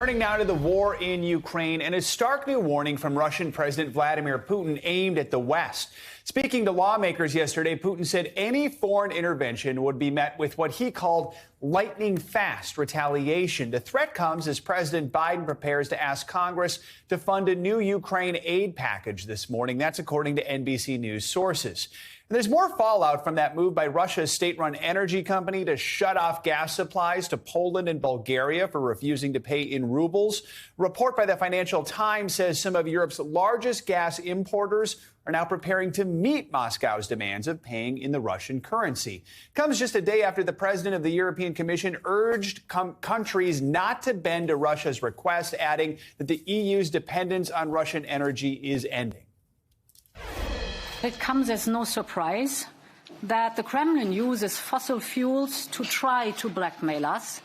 Turning now to the war in Ukraine and a stark new warning from Russian President Vladimir Putin aimed at the West. Speaking to lawmakers yesterday, Putin said any foreign intervention would be met with what he called lightning fast retaliation. The threat comes as President Biden prepares to ask Congress to fund a new Ukraine aid package this morning. That's according to NBC News sources. And there's more fallout from that move by Russia's state-run energy company to shut off gas supplies to Poland and Bulgaria for refusing to pay in rubles. A report by the Financial Times says some of Europe's largest gas importers are now preparing to meet Moscow's demands of paying in the Russian currency. Comes just a day after the president of the European Commission urged countries not to bend to Russia's request, adding that the EU's dependence on Russian energy is ending. It comes as no surprise that the Kremlin uses fossil fuels to try to blackmail us.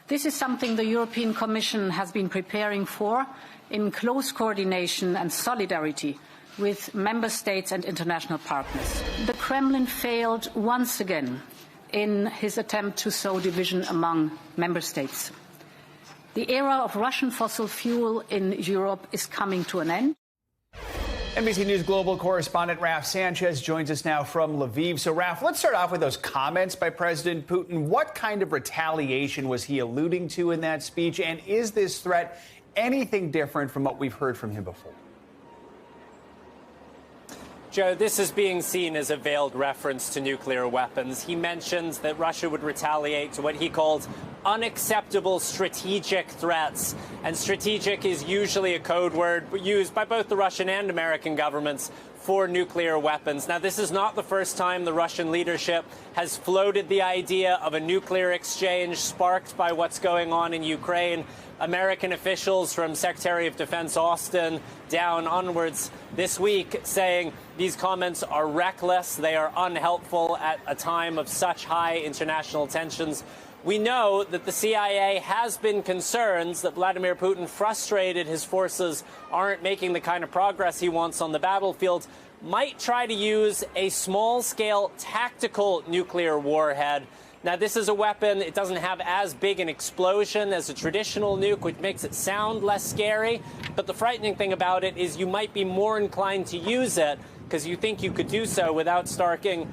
This is something the European Commission has been preparing for in close coordination and solidarity with member states and international partners. The Kremlin failed once again in his attempt to sow division among member states. The era of Russian fossil fuel in Europe is coming to an end. NBC News Global correspondent Raf Sanchez joins us now from Lviv. So, Raf, let's start off with those comments by President Putin. What kind of retaliation was he alluding to in that speech? And is this threat anything different from what we've heard from him before? Joe, this is being seen as a veiled reference to nuclear weapons. He mentions that Russia would retaliate to what he called unacceptable strategic threats. And strategic is usually a code word used by both the Russian and American governments for nuclear weapons. Now, this is not the first time the Russian leadership has floated the idea of a nuclear exchange sparked by what's going on in Ukraine. American officials, from Secretary of Defense Austin down onwards this week, saying these comments are reckless, they are unhelpful at a time of such high international tensions. We know that the CIA has been concerned that Vladimir Putin, frustrated his forces aren't making the kind of progress he wants on the battlefield, might try to use a small-scale tactical nuclear warhead. Now, this is a weapon, it doesn't have as big an explosion as a traditional nuke, which makes it sound less scary. But the frightening thing about it is you might be more inclined to use it because you think you could do so without sparking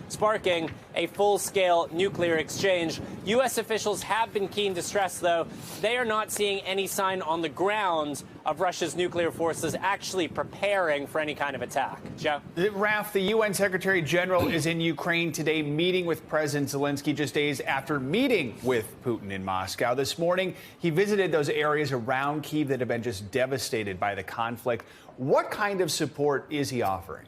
a full-scale nuclear exchange. U.S. officials have been keen to stress, though, they are not seeing any sign on the ground of Russia's nuclear forces actually preparing for any kind of attack. Joe? Raf, the UN Secretary General is in Ukraine today meeting with President Zelensky just days after meeting with Putin in Moscow. This morning, he visited those areas around Kyiv that have been just devastated by the conflict. What kind of support is he offering?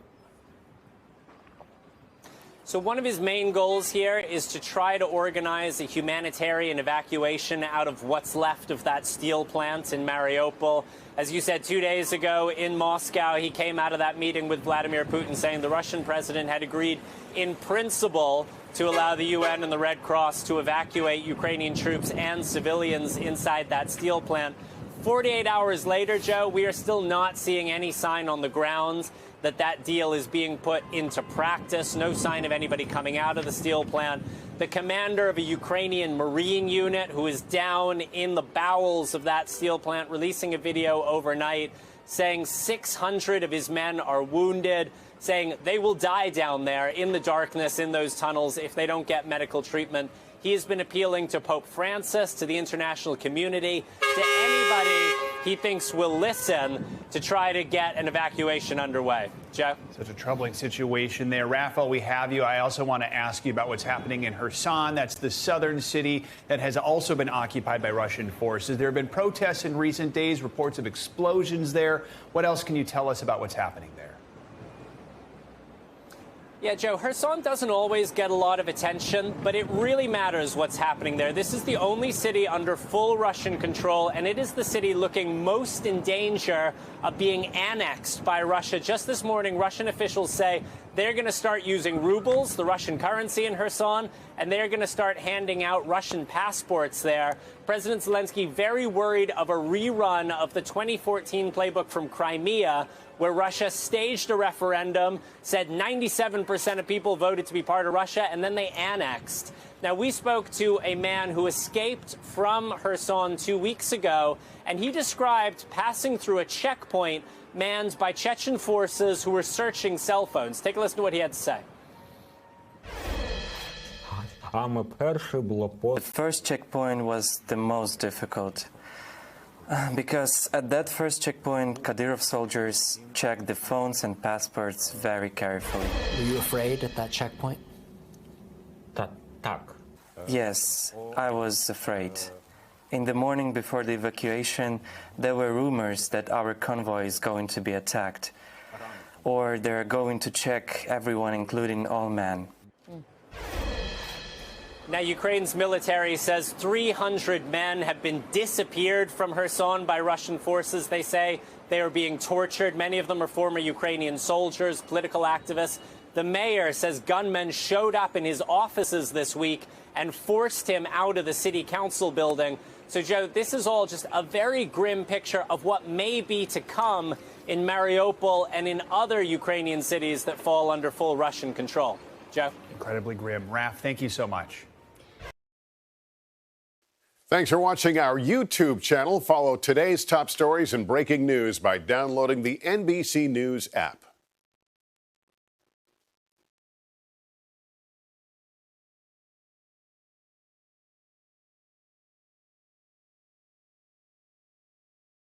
So one of his main goals here is to try to organize a humanitarian evacuation out of what's left of that steel plant in Mariupol. As you said 2 days ago in Moscow, he came out of that meeting with Vladimir Putin saying the Russian president had agreed in principle to allow the UN and the Red Cross to evacuate Ukrainian troops and civilians inside that steel plant. 48 hours later, Joe, we are still not seeing any sign on the ground that that deal is being put into practice. No sign of anybody coming out of the steel plant. The commander of a Ukrainian Marine unit who is down in the bowels of that steel plant releasing a video overnight saying 600 of his men are wounded, saying they will die down there in the darkness in those tunnels if they don't get medical treatment. He has been appealing to Pope Francis, to the international community, to anybody he thinks will listen to try to get an evacuation underway. Joe? Such a troubling situation there. Raphael, we have you. I also want to ask you about what's happening in Kherson. That's the southern city that has also been occupied by Russian forces. There have been protests in recent days, reports of explosions there. What else can you tell us about what's happening there? Yeah, Joe, Kherson doesn't always get a lot of attention, but it really matters what's happening there. This is the only city under full Russian control, and it is the city looking most in danger of being annexed by Russia. Just this morning, Russian officials say they're going to start using rubles, the Russian currency in Kherson, and they're going to start handing out Russian passports there. President Zelensky very worried of a rerun of the 2014 playbook from Crimea, where Russia staged a referendum, said 97% of people voted to be part of Russia, and then they annexed Now, we spoke to a man who escaped from Kherson 2 weeks ago, and he described passing through a checkpoint manned by Chechen forces who were searching cell phones. Take a listen to what he had to say. The first checkpoint was the most difficult because at that first checkpoint, Kadyrov soldiers checked the phones and passports very carefully. Were you afraid at that checkpoint? Yes, I was afraid. In the morning before the evacuation, there were rumors that our convoy is going to be attacked, or they're going to check everyone, including all men. Now, Ukraine's military says 300 men have been disappeared from Kherson by Russian forces. They say they are being tortured. Many of them are former Ukrainian soldiers, political activists. The mayor says gunmen showed up in his offices this week and forced him out of the city council building. So, Joe, this is all just a very grim picture of what may be to come in Mariupol and in other Ukrainian cities that fall under full Russian control. Joe? Incredibly grim. Raf, thank you so much. Thanks for watching our YouTube channel. Follow today's top stories and breaking news by downloading the NBC News app.